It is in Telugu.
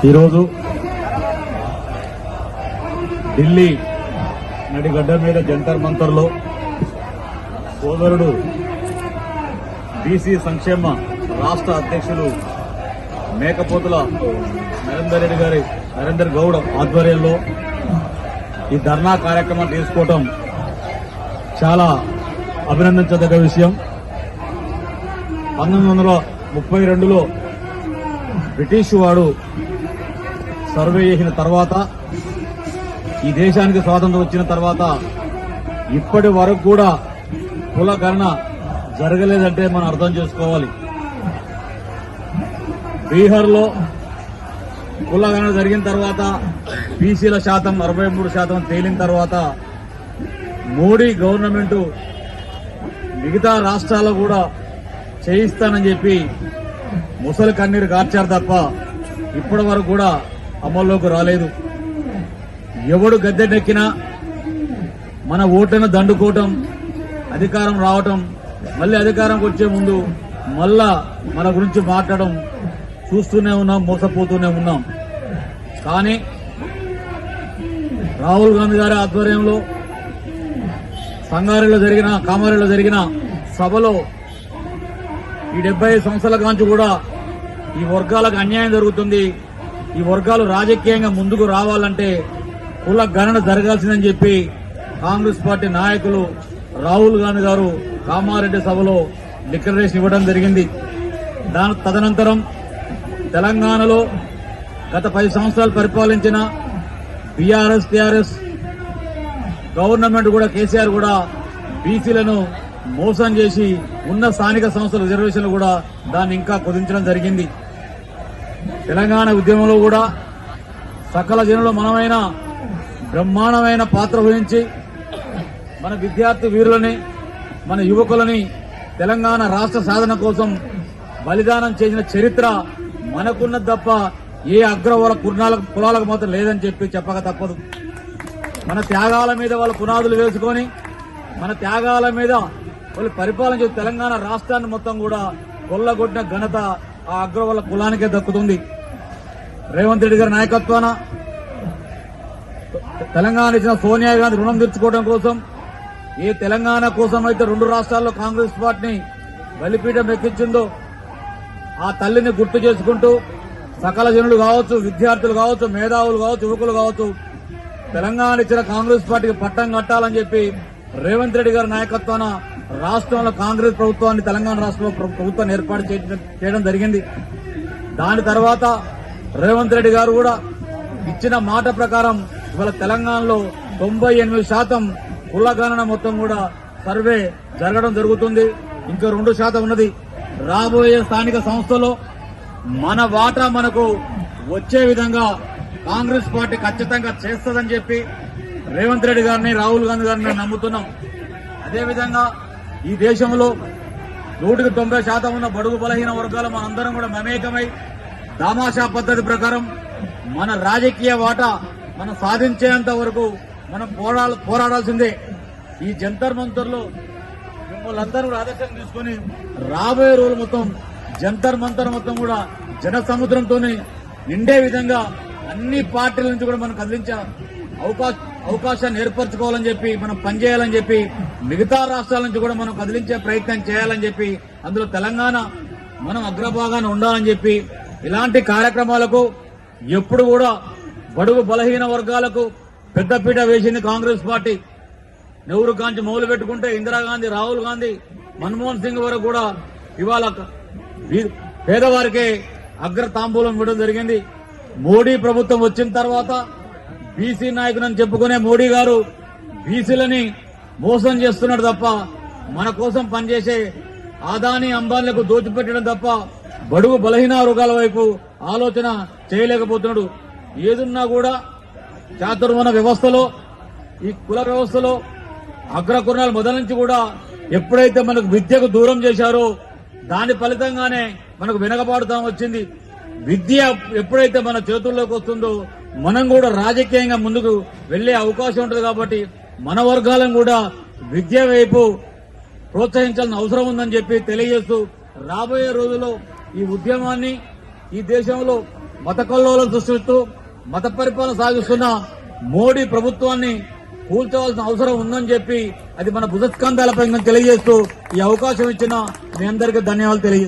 ఈరోజు ఢిల్లీ నడిగడ్డ మీద జంతర్ మంతర్లో సోదరుడు బీసీ సంక్షేమ రాష్ట్ర అధ్యక్షులు మేకపోతుల నరేందర్ గౌడ్ ఆధ్వర్యంలో ఈ ధర్నా కార్యక్రమం తీసుకోవటం చాలా అభినందించదగ్గ విషయం. 1932లో బ్రిటిష్ వాడు సర్వే చేసిన తర్వాత ఈ దేశానికి స్వాతంత్రం వచ్చిన తర్వాత ఇప్పటి వరకు కూడా కుల గణన జరగలేదంటే మనం అర్థం చేసుకోవాలి. బీహార్లో కుల గణన జరిగిన తర్వాత బీసీల శాతం 63% తేలిన తర్వాత మోడీ గవర్నమెంట్ మిగతా రాష్ట్రాల్లో కూడా చేయిస్తానని చెప్పి ముసలి కన్నీరు కార్చారు తప్ప ఇప్పటి వరకు కూడా అమల్లోకి రాలేదు. ఎవడు గద్దెనెక్కినా మన ఓట్లను దండుకోవటం, అధికారం రావటం, మళ్ళీ అధికారంకి వచ్చే ముందు మళ్ళా మన గురించి మాట్లాడడం చూస్తూనే ఉన్నాం, మోసపోతూనే ఉన్నాం. కానీ రాహుల్ గాంధీ గారి ఆధ్వర్యంలో కామారెడ్డిలో జరిగిన సభలో ఈ 75 సంవత్సరాల కాంచి కూడా ఈ వర్గాలకు అన్యాయం జరుగుతుంది, ఈ వర్గాలు రాజకీయంగా ముందుకు రావాలంటే కుల గణన జరగాల్సిందని చెప్పి కాంగ్రెస్ పార్టీ నాయకులు రాహుల్ గాంధీ గారు కామారెడ్డి సభలో డిక్లరేషన్ ఇవ్వడం జరిగింది. తదనంతరం తెలంగాణలో గత 10 సంవత్సరాలు పరిపాలించిన బీఆర్ఎస్ టీఆర్ఎస్ గవర్నమెంట్ కూడా కేసీఆర్ కూడా బీసీలను మోసం చేసి ఉన్న స్థానిక సంస్థల రిజర్వేషన్లు కూడా దాన్ని ఇంకా కుదించడం జరిగింది. తెలంగాణ ఉద్యమంలో కూడా సకల జనులు మనమైన బ్రహ్మాండమైన పాత్ర వహించి మన విద్యార్థి వీరులని, మన యువకులని తెలంగాణ రాష్ట్ర సాధన కోసం బలిదానం చేసిన చరిత్ర మనకున్నది తప్ప ఏ అగ్రవర్ణ కులాలకు మాత్రం లేదని చెప్పక తప్పదు. మన త్యాగాల మీద వాళ్ళ పునాదులు వేసుకొని, మన త్యాగాల మీద వాళ్ళు పరిపాలన చేసి తెలంగాణ రాష్ట్రాన్ని మొత్తం కూడా కొల్లగొట్టిన ఘనత ఆ అగ్రవర్ణ కులానికే దక్కుతుంది. రేవంత్ రెడ్డి గారి నాయకత్వాన తెలంగాణ ఇచ్చిన సోనియా గాంధీ రుణం తీర్చుకోవడం కోసం, ఏ తెలంగాణ కోసం అయితే 2 రాష్ట్రాల్లో కాంగ్రెస్ పార్టీని బలిపీఠం ఎక్కించిందో ఆ తల్లిని గుర్తు చేసుకుంటూ సకల జనులు కావచ్చు, విద్యార్థులు కావచ్చు, మేధావులు కావచ్చు, యువకులు కావచ్చు, తెలంగాణ ఇచ్చిన కాంగ్రెస్ పార్టీకి పట్టం కట్టాలని చెప్పి రేవంత్ రెడ్డి గారి నాయకత్వాన రాష్ట్రంలో కాంగ్రెస్ ప్రభుత్వాన్ని తెలంగాణ రాష్ట్రంలో ప్రభుత్వాన్ని ఏర్పాటు చేయడం జరిగింది. దాని తర్వాత రేవంత్ రెడ్డి గారు కూడా ఇచ్చిన మాట ప్రకారం ఇవాళ తెలంగాణలో 98% కులగణన మొత్తం కూడా సర్వే జరగడం జరుగుతుంది. ఇంకా 2% ఉన్నది. రాబోయే స్థానిక సంస్థలో మన వాటా మనకు వచ్చే విధంగా కాంగ్రెస్ పార్టీ ఖచ్చితంగా చేస్తుందని చెప్పి రేవంత్ రెడ్డి గారిని, రాహుల్ గాంధీ గారిని నమ్ముతున్నాం. అదేవిధంగా ఈ దేశంలో 190% ఉన్న బడుగు బలహీన వర్గాలు మనందరం కూడా మమేకమై దామాషా పద్ధతి ప్రకారం మన రాజకీయ వాటా మనం సాధించేంత వరకు మనం పోరాడాల్సిందే. ఈ జంతర్ మంతర్లో మిమ్మల్ని కూడా ఆదర్శం తీసుకుని రాబోయే రోజులు మొత్తం జంతర్ మంతర్ మొత్తం కూడా జన సముద్రంతోనే నిండే విధంగా అన్ని పార్టీల నుంచి కూడా మనం కదిలించే అవకాశాన్ని ఏర్పరచుకోవాలని చెప్పి మనం పనిచేయాలని చెప్పి మిగతా రాష్ట్రాల నుంచి కూడా మనం కదిలించే ప్రయత్నం చేయాలని చెప్పి అందులో తెలంగాణ మనం అగ్రభాగాన ఉండాలని చెప్పి ఇలాంటి కార్యక్రమాలకు ఎప్పుడు కూడా బడుగు బలహీన వర్గాలకు పెద్దపీట వేసింది కాంగ్రెస్ పార్టీ. నెహ్రూ కాంచి మొదలు పెట్టుకుంటే ఇందిరాగాంధీ, రాహుల్ గాంధీ, మన్మోహన్ సింగ్ వరకు కూడా ఇవాళ పేదవారికే అగ్ర తాంబూలం ఇవ్వడం జరిగింది. మోడీ ప్రభుత్వం వచ్చిన తర్వాత బీసీ నాయకులని చెప్పుకునే మోడీ గారు బీసీలని మోసం చేస్తున్నాడు తప్ప మన కోసం పనిచేసే ఆదాని అంబానీలకు దోచిపెట్టడం తప్ప బడుగు బలహీన వర్గాల వైపు ఆలోచన చేయలేకపోతున్నాడు. ఏదున్నా కూడా చాతుర్వర్ణ వ్యవస్థలో, ఈ కుల వ్యవస్థలో అగ్రకుర్ణాలు మొదల నుంచి కూడా ఎప్పుడైతే మనకు విద్యకు దూరం చేశారో దాని ఫలితంగానే మనకు వెనకబాటుతనం వచ్చింది. విద్య ఎప్పుడైతే మన చేతుల్లోకి వస్తుందో మనం కూడా రాజకీయంగా ముందుకు వెళ్లే అవకాశం ఉంటుంది. కాబట్టి మన వర్గాలను కూడా విద్య వైపు ప్రోత్సహించాల్సిన అవసరం ఉందని చెప్పి తెలియజేస్తూ రాబోయే రోజుల్లో ఈ ఉద్యమాన్ని ఈ దేశంలో మత కల్లోలం సృష్టిస్తూ మత పరిపాలన సాగిస్తున్న మోడీ ప్రభుత్వాన్ని కూల్చవలసిన అవసరం ఉందని చెప్పి అది మన భుజస్కంధాలపై తెలియజేస్తూ ఈ అవకాశం ఇచ్చిన మీ అందరికీ ధన్యవాదాలు తెలియజేస్తాను.